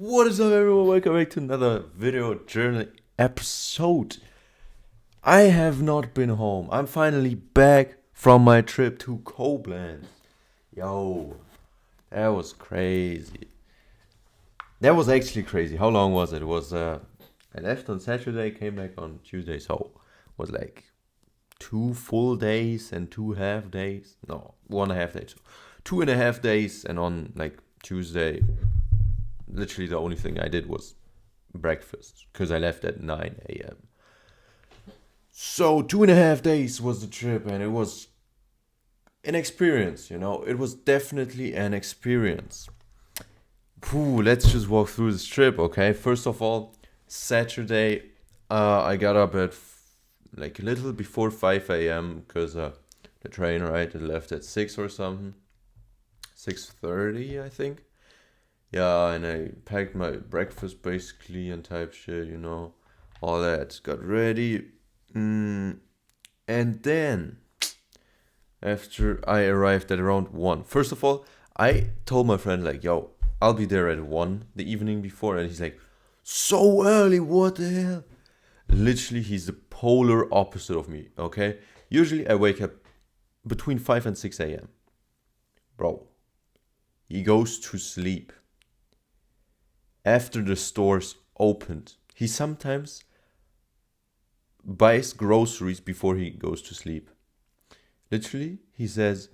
What is up, everyone? Welcome back to another video journal episode. I have not been home. I'm finally back from my trip to Koblenz. Yo, that was crazy. That was actually crazy. How long was it? It was I left on Saturday, came back on Tuesday, so it was like 2 full days and 2 half days. No, 1.5 days. 2.5 days, and on like Tuesday, literally the only thing I did was breakfast because I left at 9 a.m. So 2.5 days was the trip, and it was an experience, It was definitely an experience. Let's just walk through this trip, okay? First of all, Saturday, I got up at like a little before 5 a.m. because the train, right, it left at 6 or something. 6:30, I think. Yeah, and I packed my breakfast basically and type shit, all that. Got ready. And then, after I arrived at around 1, first of all, I told my friend, like, yo, I'll be there at 1 the evening before. And he's like, so early, what the hell? Literally, he's the polar opposite of me, okay? Usually, I wake up between 5 and 6 a.m. Bro, he goes to sleep after the stores opened. He sometimes buys groceries before he goes to sleep. Literally, he says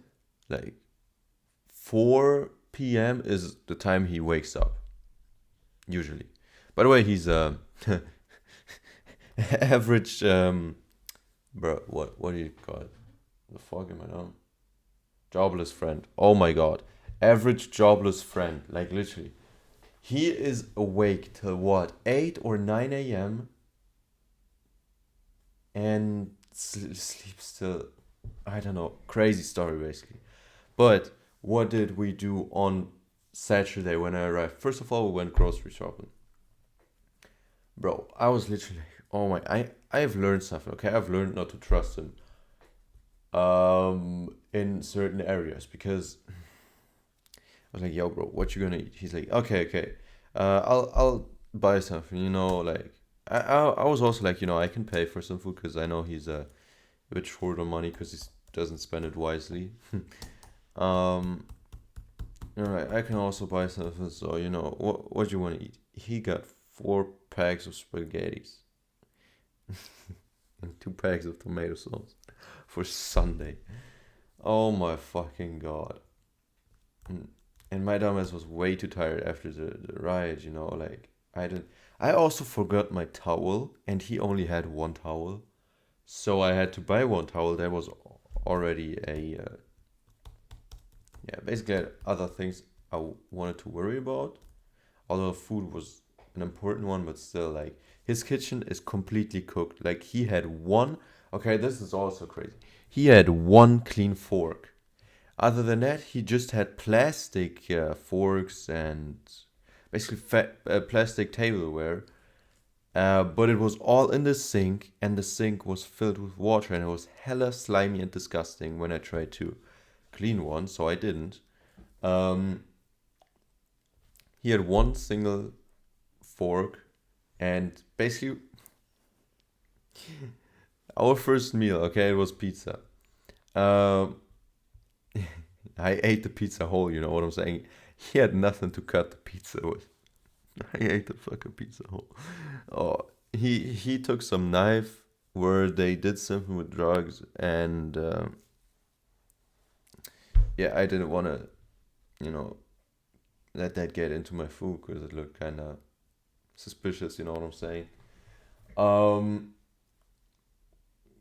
like 4 p.m. is the time he wakes up. Usually. By the way, he's average bro, what do you call it? The fuck am I on? Jobless friend. Oh my god. Average jobless friend. Like literally. He is awake till what, 8 or 9 a.m. and sleeps till, I don't know, crazy story basically. But what did we do on Saturday when I arrived? First of all, we went grocery shopping. Bro, I was literally like, oh my, I've learned something, okay? I've learned not to trust him in certain areas because I was like, yo, bro, what you gonna eat? He's like, okay. I'll buy something, like I was also like, I can pay for some food because I know he's a bit short on money because he doesn't spend it wisely. Alright, I can also buy something, so what do you want to eat? He got 4 packs of spaghettis and 2 packs of tomato sauce for Sunday. Oh my fucking god. And my dumbass was way too tired after the ride, like I also forgot my towel, and he only had one towel. So I had to buy one towel. There was already basically I had other things I wanted to worry about. Although food was an important one, but still, like, his kitchen is completely cooked. Like, he had one, okay, this is also crazy. He had one clean fork. Other than that, he just had plastic forks and basically plastic tableware. But it was all in the sink, and the sink was filled with water, and it was hella slimy and disgusting when I tried to clean one, so I didn't. Um, he had one single fork, and basically, our first meal, okay, it was pizza. Um, I ate the pizza whole, you know what I'm saying? He had nothing to cut the pizza with. I ate the fucking pizza whole. Oh, he took some knife where they did something with drugs, and yeah, I didn't want to, you know, let that get into my food because it looked kind of suspicious. You know what I'm saying? Um,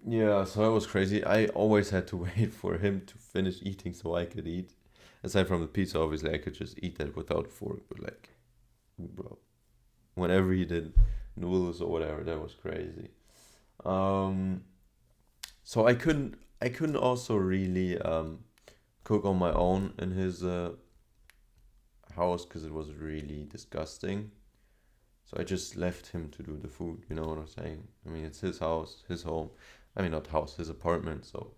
yeah, so it was crazy. I always had to wait for him to finish eating so I could eat. Aside from the pizza, obviously, I could just eat that without a fork. But like, bro, whenever he did noodles or whatever, that was crazy. Um, so I couldn't also really cook on my own in his house because it was really disgusting. So I just left him to do the food. You know what I'm saying? I mean, it's his house, his home. I mean, not house, his apartment. So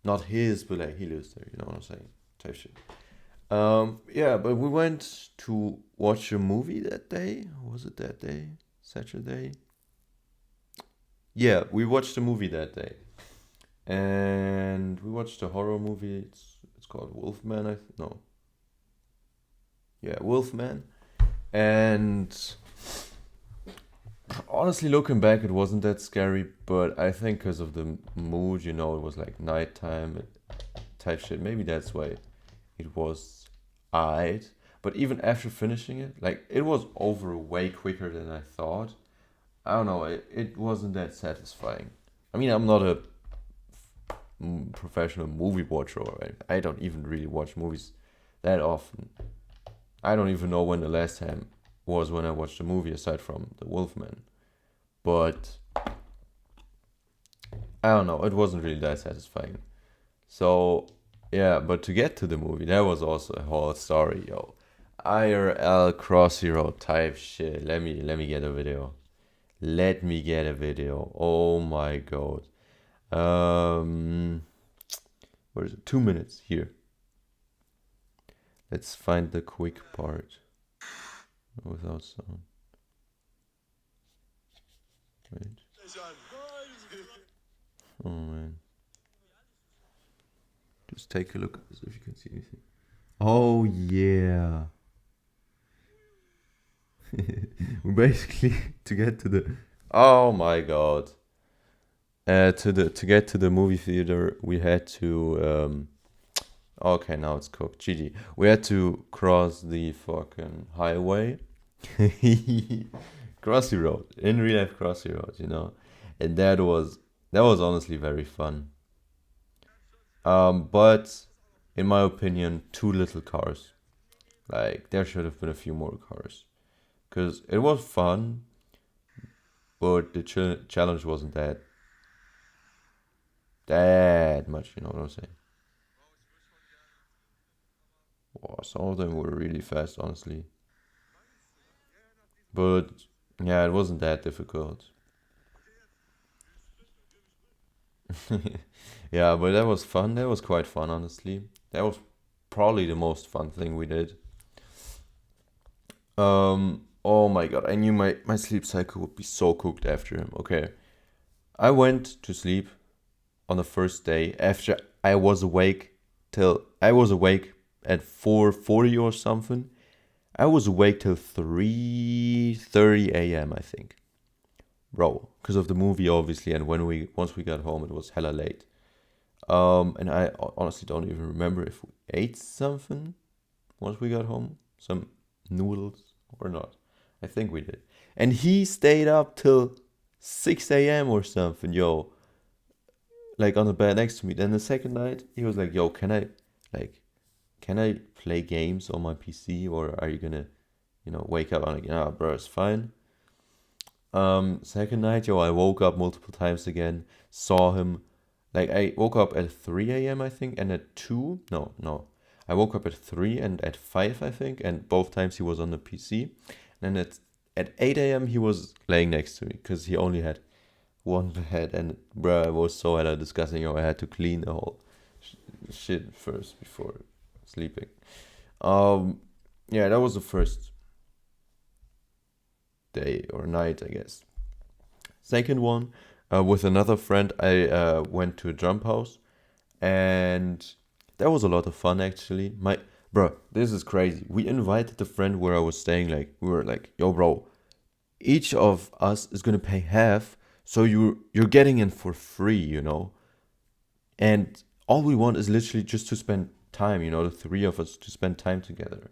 not his, but like he lives there. You know what I'm saying? Type shit. Yeah, but we went to watch a movie that day. Was it that day? Saturday? Yeah, we watched a movie that day. And we watched a horror movie. It's called Wolfman. No, yeah, Wolfman. And honestly, looking back, it wasn't that scary. But I think because of the mood, it was like nighttime type shit. Maybe that's why it was alright. But even after finishing it, like it was over way quicker than I thought. I don't know. It wasn't that satisfying. I mean, I'm not a professional movie watcher, or I don't even really watch movies that often. I don't even know when the last time was when I watched a movie aside from The Wolfman. But I don't know, it wasn't really that satisfying. So yeah, but to get to the movie, that was also a whole story, yo. IRL cross hero type shit. Let me get a video. Let me get a video. Oh my god. Um, where is it? 2 minutes here. Let's find the quick part without sound. Wait. Oh man. Just take a look as if you can see anything. Oh yeah. We basically to get to the oh my god. To get to the movie theater we had to okay, now it's cooked. GG. We had to cross the fucking highway. Crossy road. In real life crossy road. And that was honestly very fun. But in my opinion, too little cars. Like there should have been a few more cars. Cause it was fun, but the challenge wasn't that much. You know what I'm saying? Wow, some of them were really fast, honestly. But yeah, it wasn't that difficult. Yeah, but that was fun. That was quite fun, honestly. That was probably the most fun thing we did. Oh my god, I knew my sleep cycle would be so cooked after him. Okay, I went to sleep on the first day after I was awake at 4:40 or something. I was awake till 3:30 a.m. I think, bro, because of the movie obviously. And when we once we got home, it was hella late. And I honestly don't even remember if we ate something once we got home, some noodles or not. I think we did. And he stayed up till 6 a.m. or something, yo, like on the bed next to me. Then the second night, he was like, "Yo, like, can I play games on my PC, or are you gonna, wake up?" I'm like, "Nah, bro, it's fine." Second night, yo, I woke up multiple times again. Saw him, like, I woke up at 3 a.m. I think, and at 2. No, no, I woke up at 3 and at 5 I think, and both times he was on the PC. And at 8 a.m. he was laying next to me because he only had one bed, and bro, it was so hella disgusting. I had to clean the whole shit first before sleeping. Um, yeah, that was the first day or night, I guess. Second one, with another friend, I went to a jump house, and that was a lot of fun actually. Bro, this is crazy. We invited the friend where I was staying. Like we were like, "Yo, bro, each of us is gonna pay half, so you're getting in for free. And all we want is literally just to spend time. The three of us to spend time together.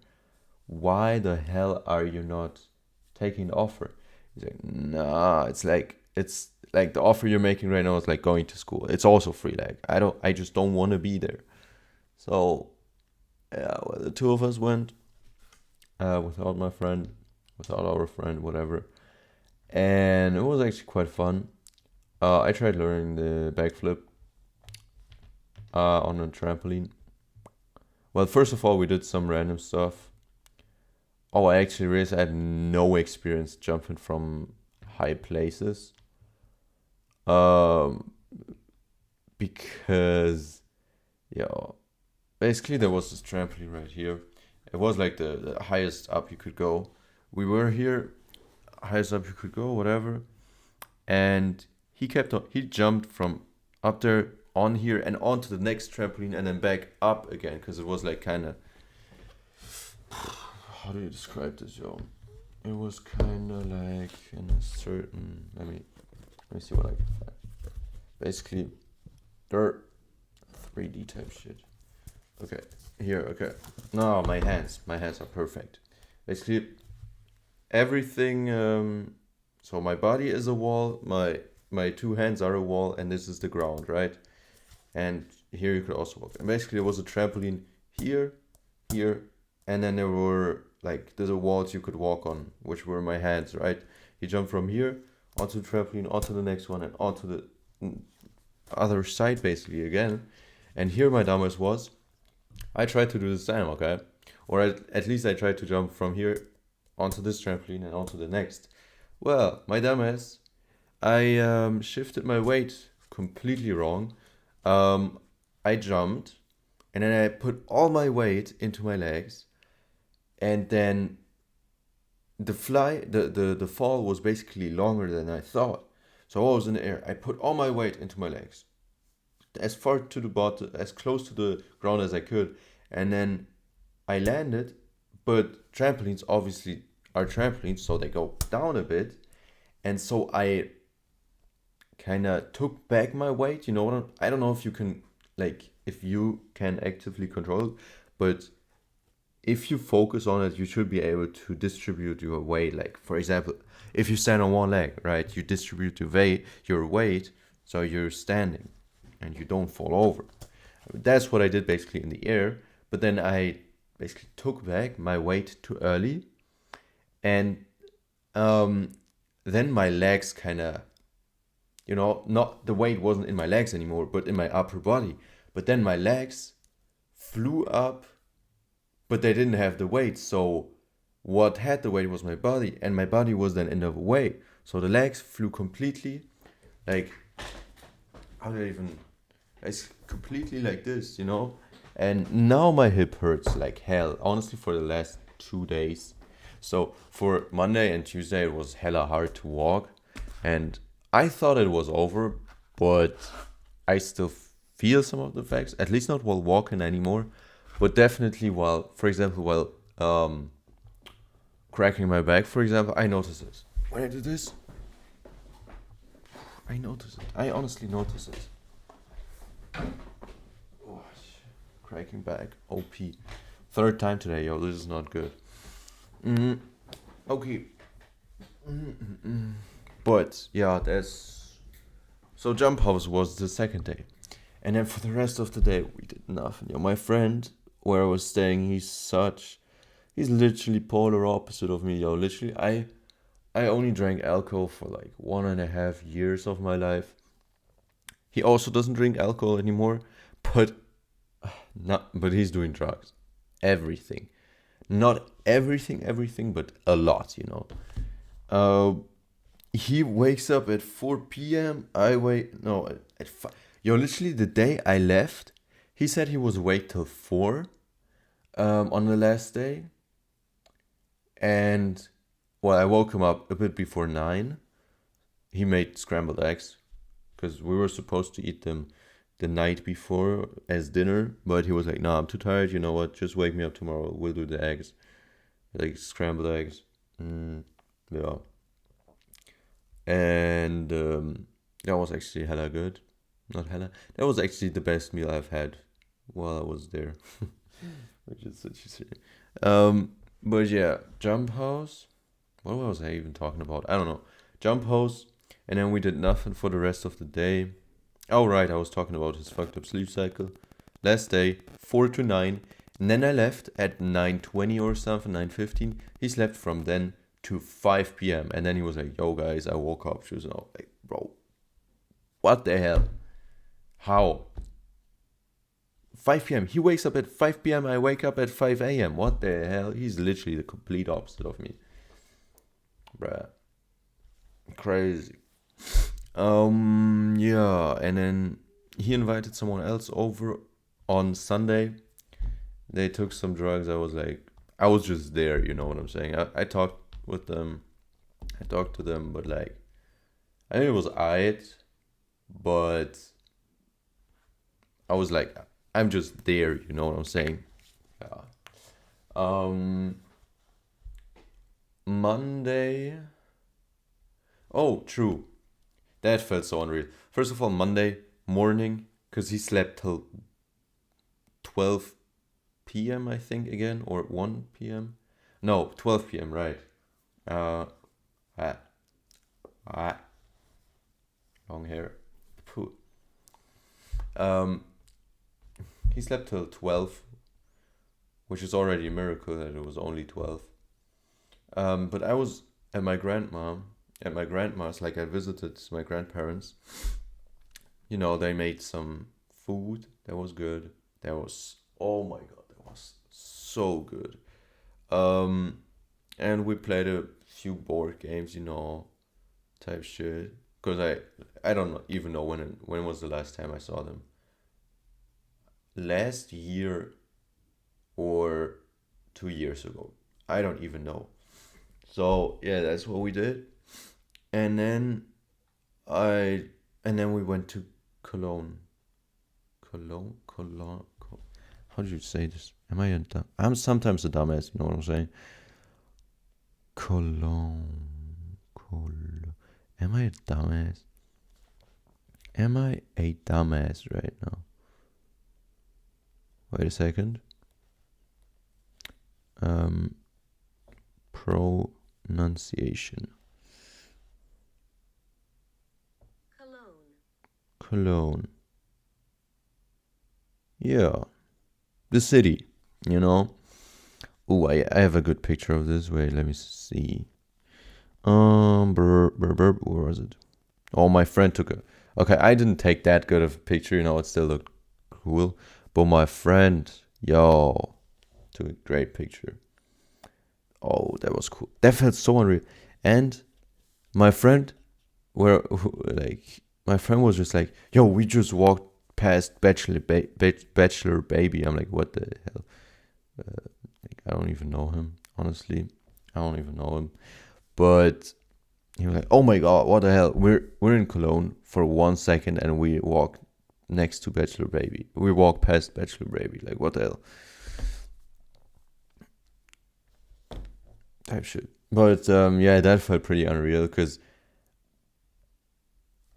Why the hell are you not taking the offer?" He's like, "Nah, it's like the offer you're making right now is like going to school. It's also free. Like I just don't want to be there." So yeah, well, the two of us went without my friend, without our friend, whatever, and it was actually quite fun. I tried learning the backflip on a trampoline. Well, first of all, we did some random stuff. Oh, I actually realized I had no experience jumping from high places. Um, because, yeah, basically there was this trampoline right here. It was like the highest up you could go. We were here, highest up you could go, whatever. And he jumped from up there on here and onto the next trampoline and then back up again because it was like kind of, how do you describe this, yo? It was kind of like in a certain, let me see what I can find. Basically, they're 3D type shit. Okay, here, okay. No, my hands are perfect. Basically, everything, so my body is a wall, my two hands are a wall, and this is the ground, right? And here you could also walk. And basically, there was a trampoline here, and then there were like there's a walls you could walk on, which were my hands, right? He jumped from here onto the trampoline, onto the next one, and onto the other side, basically again. And here my dumbass was. I tried to do the same, okay? Or at least I tried to jump from here onto this trampoline and onto the next. Well, my dumbass, I shifted my weight completely wrong. I jumped, and then I put all my weight into my legs, and then the fall was basically longer than I thought. So I was in the air. I put all my weight into my legs, as far to the bottom, as close to the ground as I could, and then I landed. But trampolines obviously are trampolines, so they go down a bit, and so I kind of took back my weight. You know what? I don't know if you can, like, if you can actively control it, but if you focus on it, you should be able to distribute your weight. Like, for example, if you stand on one leg, right, you distribute your weight, so you're standing and you don't fall over. That's what I did basically in the air. But then I basically took back my weight too early, and then my legs kind of, not the weight wasn't in my legs anymore, but in my upper body. But then my legs flew up, but they didn't have the weight. So what had the weight was my body, and my body was then in the way. So the legs flew completely, like, how do I even, it's completely like this, And now my hip hurts like hell, honestly, for the last 2 days. So for Monday and Tuesday, it was hella hard to walk. And I thought it was over, but I still feel some of the effects, at least not while walking anymore. But definitely for example, while cracking my back, for example, I notice this. When I do this, I notice it. I honestly notice it. Oh, shit. Cracking back. OP. Third time today, yo. This is not good. Okay. But, yeah, so Jump House was the second day. And then for the rest of the day, we did nothing. Yo, my friend, where I was staying, he's literally polar opposite of me, yo. Literally, I only drank alcohol for like 1.5 years of my life. He also doesn't drink alcohol anymore, but he's doing drugs. Everything. Not everything, but a lot, He wakes up at 4 p.m. At 5. Yo, literally the day I left, he said he was awake till 4 on the last day. And, well, I woke him up a bit before 9. He made scrambled eggs, because we were supposed to eat them the night before as dinner, but he was like, "No, I'm too tired, you know what, just wake me up tomorrow, we'll do the eggs." Like, scrambled eggs. Yeah. And that was actually hella good. Not hella. That was actually the best meal I've had while I was there. Which is such a shame. But yeah, Jump House. What was I even talking about? I don't know. Jump House. And then we did nothing for the rest of the day. Oh, right, I was talking about his fucked up sleep cycle. Last day, 4 to 9. And then I left at 9:20 or something, 9:15. He slept from then to 5 p.m. And then he was like, "Yo, guys, I woke up." She was like, "Bro, what the hell? How? 5 p.m. He wakes up at 5 p.m. I wake up at 5 a.m. What the hell? He's literally the complete opposite of me. Bruh. Crazy. Yeah, and then he invited someone else over on Sunday. They took some drugs. I was just there. You know what I'm saying? I talked with them. I talked to them, but like, I think it was alright, but I was like, I'm just there. You know what I'm saying? Yeah. Um, Monday. Oh, true. That felt so unreal. First of all, Monday morning, because he slept till 12 p.m., I think, again, or 1 p.m. No, 12 p.m., right. Uh, ah, ah, long hair. Phew. Um, he slept till 12, which is already a miracle that it was only 12. But I was at my grandma's, like I visited my grandparents. They made some food that was good. That was, oh my God, that was so good. Um, and we played a few board games, type shit. Cause I don't even know when was the last time I saw them. Last year or 2 years ago. I don't even know. So yeah, that's what we did. And then I and then we went to Cologne. Cologne. How do you say this? Am I a dumb? I'm sometimes a dumbass. You know what I'm saying? Cologne. Cologne. Am I a dumbass? Am I a dumbass right now? Wait a second. Um, Pronunciation. Cologne. Yeah, the city. You know. Oh, I have a good picture of this. Wait, let me see. Where was it? Oh, my friend took a. Okay, I didn't take that good of a picture. It still looked cool. But my friend, yo, took a great picture. Oh, that was cool. That felt so unreal. And my friend, like, my friend was just like, yo, we just walked past Bachelor Baby. I'm like, what the hell? Like, I don't even know him, honestly. I don't even know him. But he was like, "Oh my God, what the hell? We're in Cologne for 1 second, and we walk next to Bachelor Baby. We walk past Bachelor Baby. Like, what the hell?" Type shit. But yeah, that felt pretty unreal because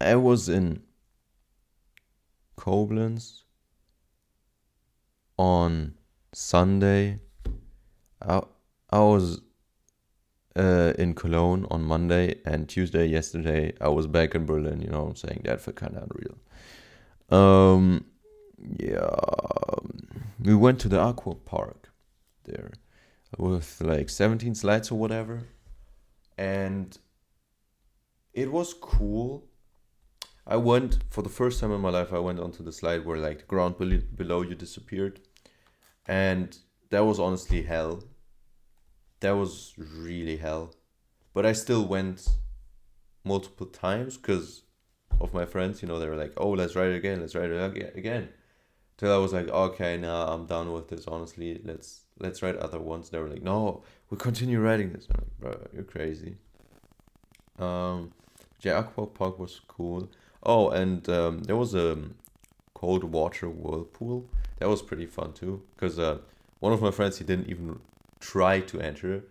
I was in Koblenz on Sunday. I I was in Cologne on Monday, and Tuesday yesterday I was back in Berlin. You know what I'm saying? That felt kind of unreal. Um, yeah, we went to the aqua park there with like 17 slides or whatever, and it was cool. I went for the first time in my life. I went onto the slide where like the ground below you disappeared, and that was honestly hell. That was really hell. But I still went multiple times because of my friends. They were like, "Oh, let's ride it again. Let's ride it again." Till I was like, "Okay, now I'm done with this. Honestly, let's ride other ones." They were like, "No, we continue riding this." I'm like, "Bro, you're crazy." Um, yeah, Aqua Park was cool. Oh, and there was a cold water whirlpool. That was pretty fun too. Because one of my friends, he didn't even try to enter.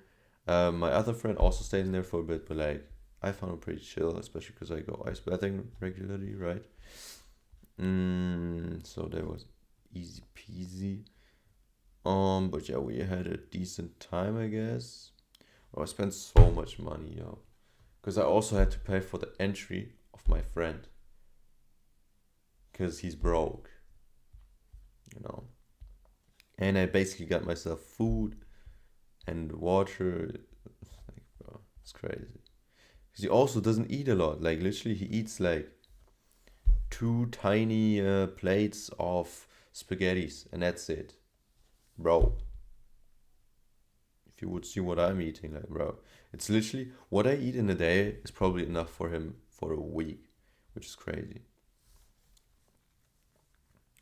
My other friend also stayed in there for a bit, but like I found it pretty chill, especially because I go ice bathing regularly, right? So that was easy peasy. But yeah, we had a decent time, I guess. Oh, I spent so much money, yo, because I also had to pay for the entry of my friend, because he's broke, you know. And I basically got myself food and water. Like, bro, it's crazy. Because he also doesn't eat a lot. Like, literally, he eats like two tiny plates of spaghettis, and that's it, bro. If you would see what I'm eating, like, bro, it's literally what I eat in a day is probably enough for him for a week, which is crazy.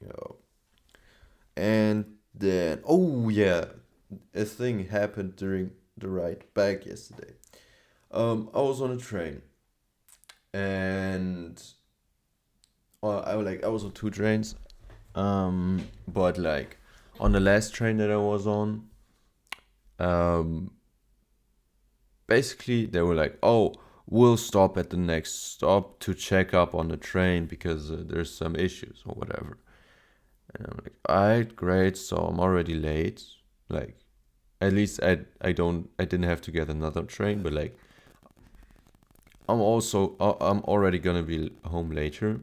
Yo. And Then, oh yeah, a thing happened during the ride back yesterday. I was on a train, and I was on two trains. But like on the last train that I was on, um, basically they were like, "Oh, we'll stop at the next stop to check up on the train because there's some issues or whatever." And I'm like, "Alright, great. So I'm already late. Like, at least I didn't have to get another train, but like I'm already gonna be home later."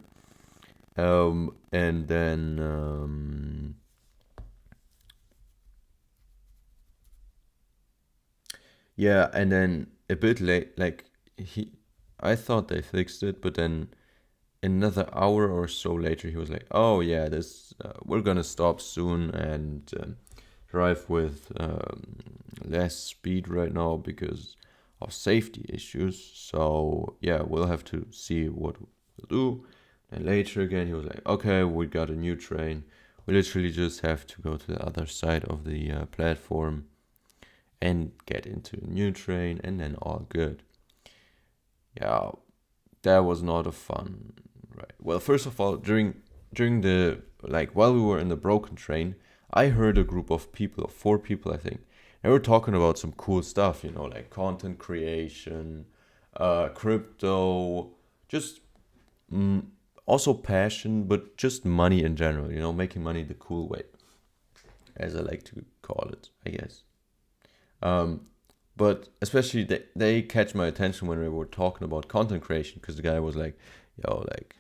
And then yeah, and then a bit late, like he, I thought they fixed it, but then another hour or so later, he was like, "Oh yeah, this we're gonna stop soon and drive with less speed right now because of safety issues. So yeah, we'll have to see what we'll do." And later again, he was like, "Okay, we got a new train. We literally just have to go to the other side of the platform and get into a new train, and then all good." Yeah, that was not a fun ride. Well, first of all, during the like while we were in the broken train, I heard a group of people, of four people, I think. They were talking about some cool stuff, like content creation, crypto, just mm, also passion, but just money in general. Making money the cool way, as I like to call it, I guess. Um, but especially they catch my attention when we were talking about content creation because the guy was like, yo, like,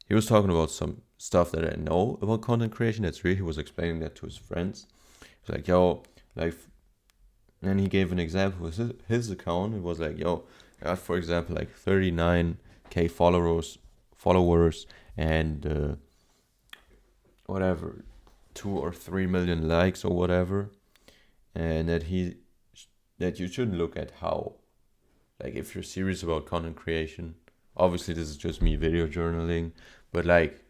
he was talking about some stuff that I know about content creation. That's real. He was explaining that to his friends. He was like, yo, like, and he gave an example with his account. It was like, yo, I got, for example, like 39K followers, and whatever, 2 or 3 million likes or whatever, and that you shouldn't look at how, like, if you're serious about content creation. Obviously, this is just me video journaling, but like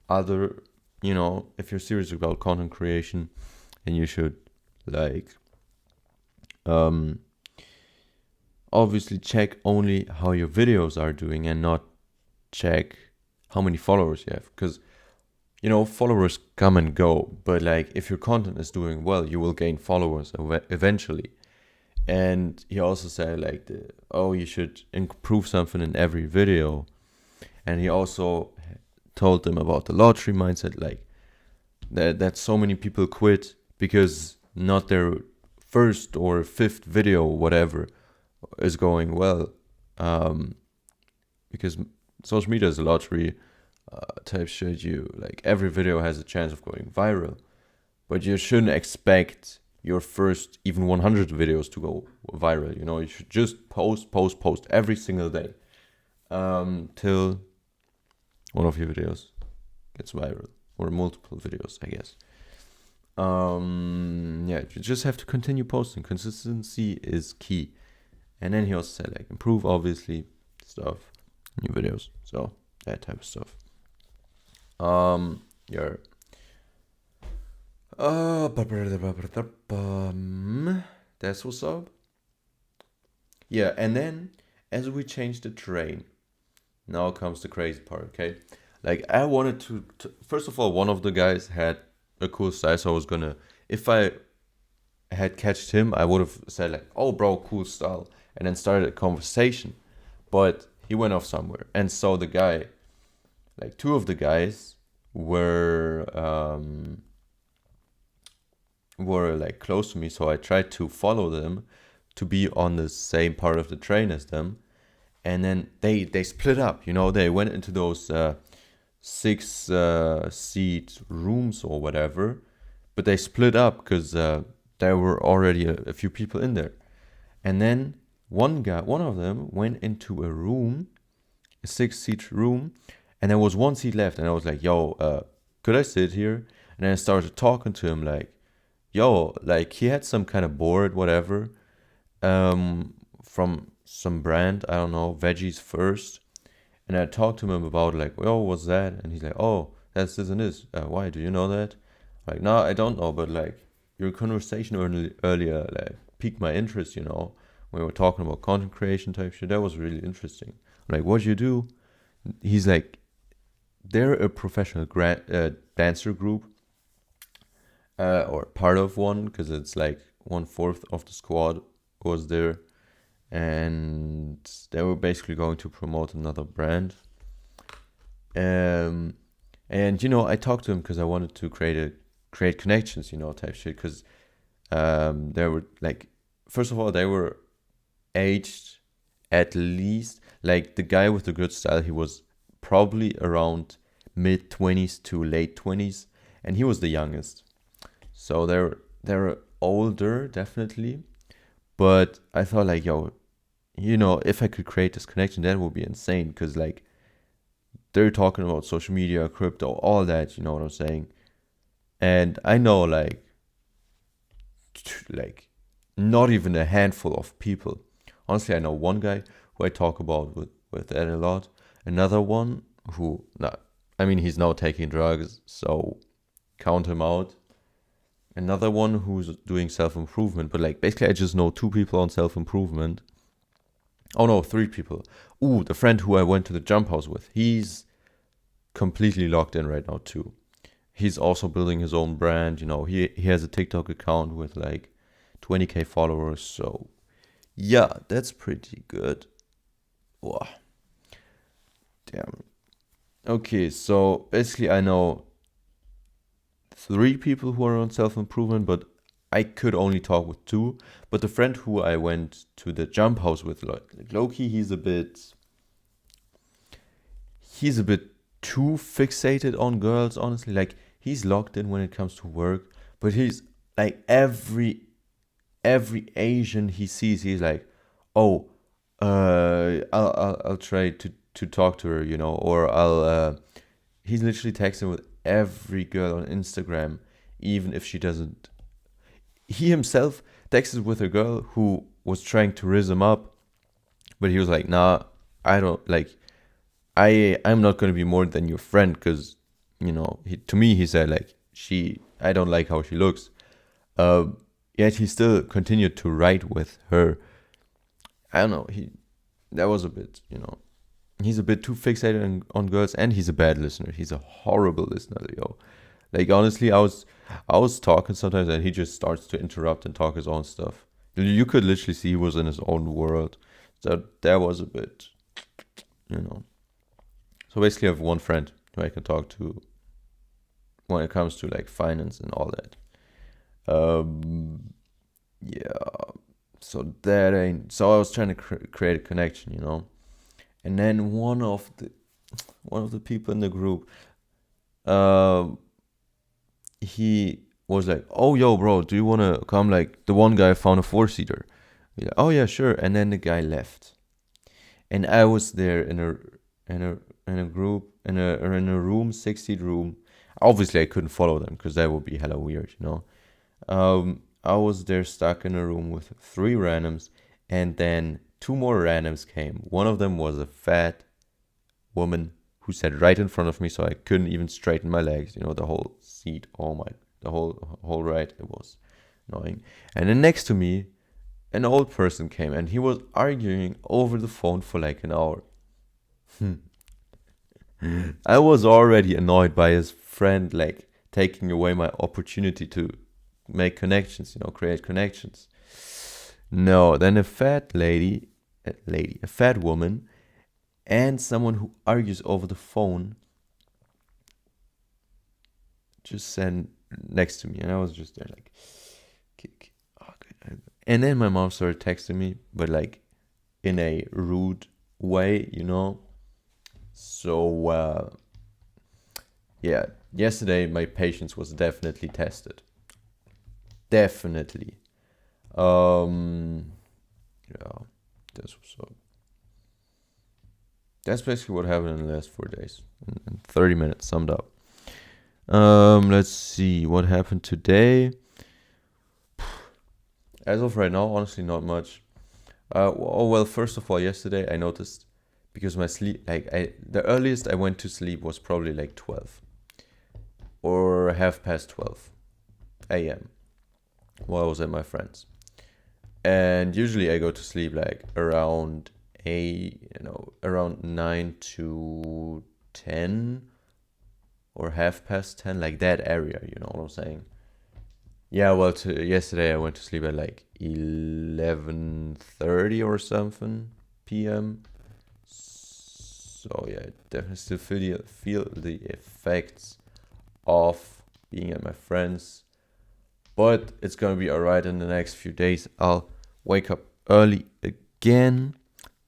other, if you're serious about content creation, then you should like obviously check only how your videos are doing and not check how many followers you have, because followers come and go, but like if your content is doing well, you will gain followers eventually. And he also said like you should improve something in every video. And he also told them about the lottery mindset, like that so many people quit because not their first or fifth video, whatever, is going well. Because social media is a lottery type shit. You like every video has a chance of going viral, but you shouldn't expect your first even 100 videos to go viral. You should just post every single day till one of your videos gets viral, or multiple videos, I guess. Yeah, you just have to continue posting. Consistency is key. And then he also said like improve, obviously, stuff, new videos, so that type of stuff. Yeah. That's what's up. Yeah, and then as we changed the train, now comes the crazy part, okay? Like, I wanted to first of all, one of the guys had a cool style, so I was gonna, if I had catched him, I would have said like, "Oh, bro, cool style," and then started a conversation. But he went off somewhere, and so the guy, like two of the guys, were like close to me, so I tried to follow them to be on the same part of the train as them. And then they split up. They went into those 6 seat rooms or whatever, but they split up because there were already a few people in there. And then one of them went into a room, a 6 seat room, and there was one seat left. And I was like, "Yo, could I sit here?" And then I started talking to him like, "Yo," like he had some kind of board, whatever, from some brand, I don't know, Veggies First. And I talked to him about like, "Oh, what's that?" And he's like, "Oh, that's this and this. Why? Do you know that?" Like, "No, I don't know, but like, your conversation earlier like piqued my interest. When we were talking about content creation type shit, that was really interesting. Like, what you do? He's like, they're a professional dancer group, or part of one, because it's like 1/4 of the squad was there, and they were basically going to promote another brand. Um, and I talked to him because I wanted to create connections, type shit. Because they were like, first of all, they were aged at least, like the guy with the good style, he was probably around mid 20s to late 20s, and he was the youngest. So they're older, definitely. But I thought like, yo, if I could create this connection, that would be insane. Because like they're talking about social media, crypto, all that. You know what I'm saying? And I know like not even a handful of people. Honestly, I know one guy who I talk about with that a lot. Another one who, not, I mean, he's now taking drugs, so count him out. Another one who's doing self improvement, but like basically, I just know two people on self improvement. Oh no, three people. Ooh, the friend who I went to the jump house with, he's completely locked in right now too. He's also building his own brand. He has a TikTok account with like 20K followers. So yeah, that's pretty good. Wow, damn. Okay, so basically, I know three people who are on self improvement, but I could only talk with two. But the friend who I went to the jump house with, like Loki, he's a bit too fixated on girls, honestly. Like he's locked in when it comes to work, but he's like every Asian he sees, he's like, oh, I'll try to talk to her, or he's literally texting with every girl on Instagram, even if she doesn't. He himself texted with a girl who was trying to riz him up, but he was like, nah, I don't like. I'm not gonna be more than your friend, because to me he said like, I don't like how she looks. Uh, Yet he still continued to write with her. I don't know. That was a bit. He's a bit too fixated on girls, and he's a bad listener. He's a horrible listener, yo. Like honestly, I was talking sometimes, and he just starts to interrupt and talk his own stuff. You could literally see he was in his own world. So that was a bit, you know. So basically, I have one friend who I can talk to when it comes to like finance and all that. Um, yeah. So that ain't. So I was trying to create a connection, and then one of the people in the group, uh, he was like, "Oh, yo, bro, do you wanna come?" Like the one guy found a four-seater. Like, oh yeah, sure. And then the guy left, and I was there in a in a group in a room, 6 seat room. Obviously, I couldn't follow them because that would be hella weird. I was there stuck in a room with three randoms, and then two more randoms came. One of them was a fat woman who sat right in front of me, so I couldn't even straighten my legs. The whole seat. Oh my, the whole ride. It was annoying. And then next to me, an old person came, and he was arguing over the phone for like an hour. I was already annoyed by his friend, like taking away my opportunity to make connections, create connections. No, then a fat woman, and someone who argues over the phone just sat next to me, and I was just there like, okay. And then my mom started texting me, but like in a rude way. So yeah, yesterday my patience was definitely tested. Definitely. Um, yeah, that's so. That's basically what happened in the last 4 days. In 30 minutes summed up. Let's see what happened today. As of right now, honestly, not much. Oh well. First of all, yesterday I noticed, because my sleep, like the earliest I went to sleep was probably like 12 or 12:30 a.m. while I was at my friend's. And usually I go to sleep like around around 9 to 10 or 10:30, like that area, you know what I'm saying? Yeah, well, yesterday I went to sleep at like 11:30 or something p.m. So yeah, I definitely still feel the effects of being at my friends, but it's gonna be alright in the next few days. I'll wake up early again,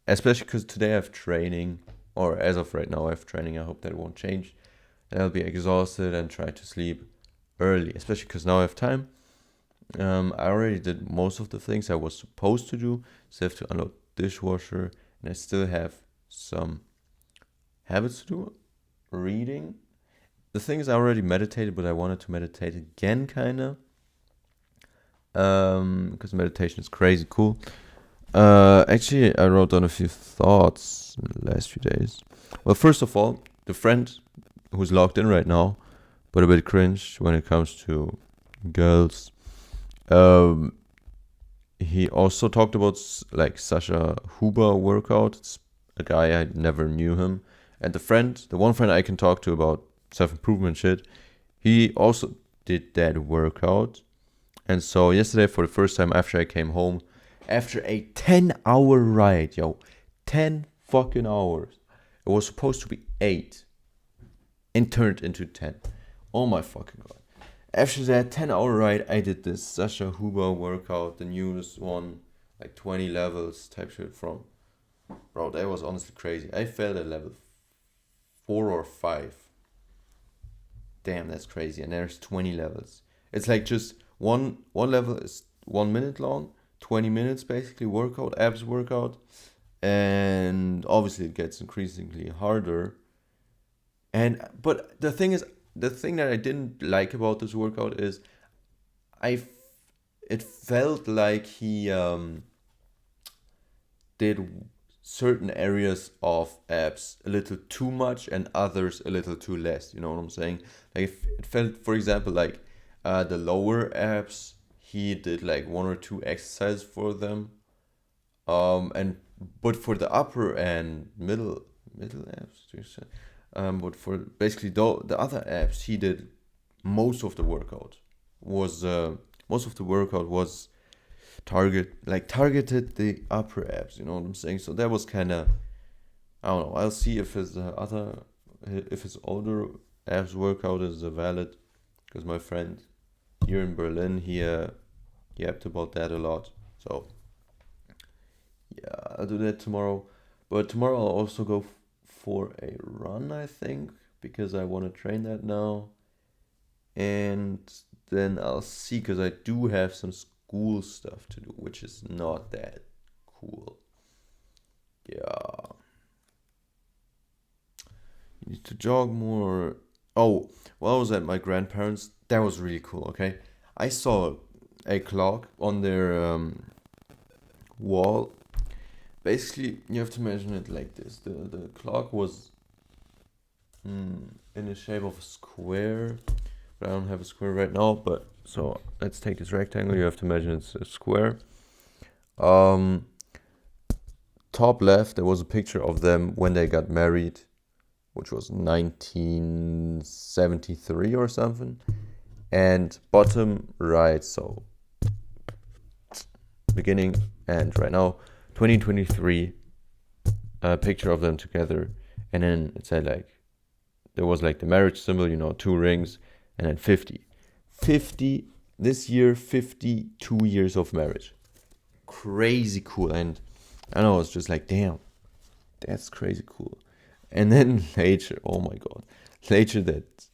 especially because today I have training, or as of right now I have training. I hope that won't change. And I'll be exhausted and try to sleep early, especially because now I have time. I already did most of the things I was supposed to do. So I have to unload dishwasher, and I still have some habits to do. Reading. The thing is, I already meditated, but I wanted to meditate again, kind of. Because meditation is crazy cool. Actually, I wrote down a few thoughts in the last few days. Well, first of all, the friend who's logged in right now, but a bit cringe when it comes to girls. He also talked about like Sasha Huber workout. It's a guy I never knew him, and the one friend I can talk to about self-improvement shit, he also did that workout. And so yesterday, for the first time after I came home, after a 10-hour ride, 10 fucking hours. It was supposed to be 8 and turned into 10. Oh my fucking god. After that 10-hour ride, I did this Sasha Huber workout, the newest one, like 20 levels type shit from. Bro, that was honestly crazy. I failed at level 4 or 5. Damn, that's crazy. And there's 20 levels. It's like just one level is 1 minute long, 20 minutes basically workout, abs workout. And obviously it gets increasingly harder. But the thing that I didn't like about this workout is it felt like he did certain areas of abs a little too much and others a little too less. You know what I'm saying? Like it felt, for example, like the lower abs, he did like one or two exercises for them, and but for the upper and middle abs, but for basically the other abs, he did most of the workout was targeted the upper abs. You know what I'm saying? So that was kind of, I don't know. I'll see if his older abs workout is valid, because my friend here in Berlin, he yapped about that a lot. So yeah, I'll do that tomorrow. But tomorrow I'll also go for a run, I think, because I want to train that now. And then I'll see, because I do have some school stuff to do, which is not that cool. Yeah. You need to jog more. Oh, while I was at my grandparents', that was really cool, okay? I saw a clock on their wall. Basically, you have to imagine it like this. The clock was in the shape of a square, but I don't have a square right now. But so let's take this rectangle. You have to imagine it's a square. Top left, there was a picture of them when they got married, which was 1973 or something. And bottom right, so beginning and right now, 2023, a picture of them together. And then it said like, there was like the marriage symbol, 2 rings, and then 50. 50, this year, 52 years of marriage. Crazy cool. And I know, it's just like, damn, that's crazy cool. And then later, oh my god, later that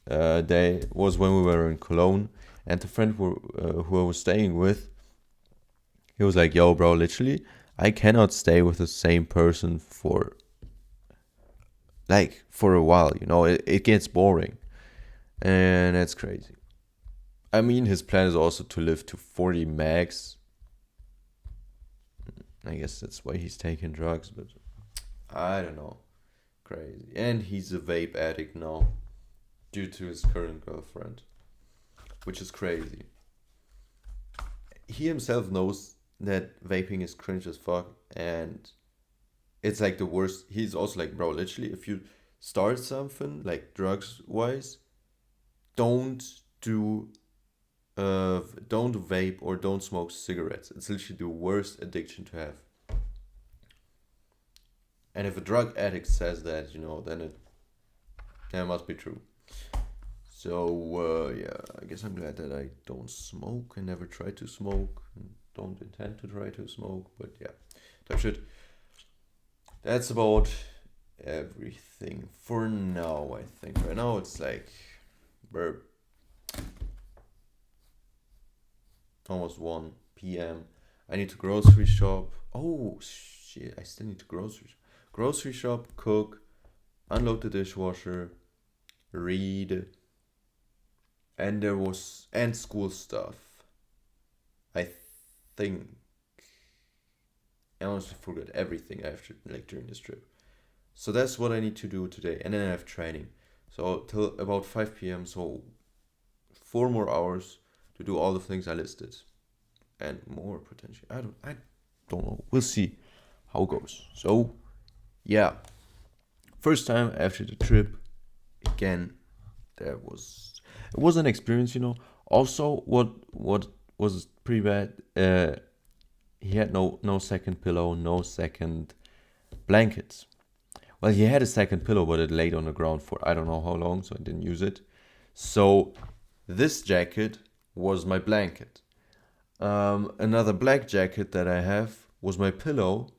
day was when we were in Cologne, and the friend who I was staying with, he was like, yo, bro, literally, I cannot stay with the same person for a while, it gets boring. And that's crazy. I mean, his plan is also to live to 40 max. I guess that's why he's taking drugs, but I don't know. Crazy. And he's a vape addict now, due to his current girlfriend, which is crazy. he himself knows that vaping is cringe as fuck, and it's like the worst. He's also like, bro, literally, if you start something like drugs wise, don't do don't vape or don't smoke cigarettes. It's literally the worst addiction to have. And if a drug addict says that, then it must be true. So yeah, I guess I'm glad that I don't smoke. I never tried to smoke, and don't intend to try to smoke. But yeah, type shit. That's about everything for now. I think right now it's like we're almost 1 p.m. I need to grocery shop. Oh shit! I still need to grocery shop, cook, unload the dishwasher, read, and school stuff. I think I honestly forgot everything I have to like during this trip. So that's what I need to do today, and then I have training. So till about 5 p.m. So 4 more hours to do all the things I listed, and more potentially. I don't know. We'll see how it goes. So yeah, first time after the trip, again, it was an experience. Also, what was pretty bad. He had no second pillow, no second blankets. Well, he had a second pillow, but it laid on the ground for I don't know how long, so I didn't use it. So this jacket was my blanket. Another black jacket that I have was my pillow,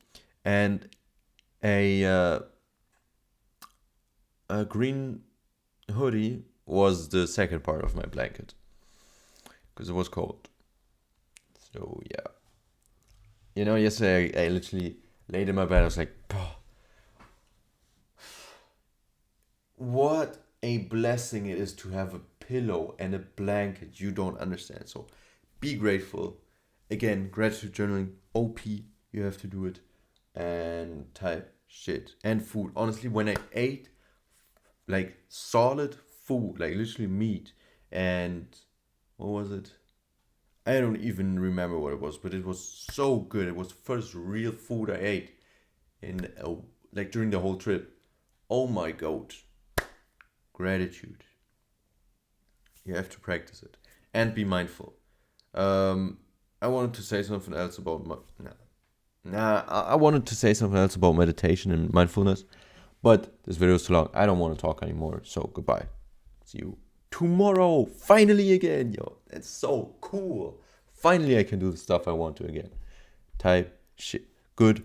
and a uh, a green hoodie was the second part of my blanket because it was cold. So yeah, yesterday I literally laid in my bed. I was like, "Oh, what a blessing it is to have a pillow and a blanket." You don't understand. So be grateful. Again, gratitude journaling. OP, you have to do it. And type shit. And food. Honestly, when I ate like solid food, like literally meat, and what was it? I don't even remember what it was, but it was so good. It was the first real food I ate in like during the whole trip. Oh my god. Gratitude. You have to practice it and be mindful. I wanted to say something else about I wanted to say something else about meditation and mindfulness, but this video is too long. I don't want to talk anymore. So goodbye. See you tomorrow. Finally again, yo. It's so cool. Finally, I can do the stuff I want to again. Type shit. Good.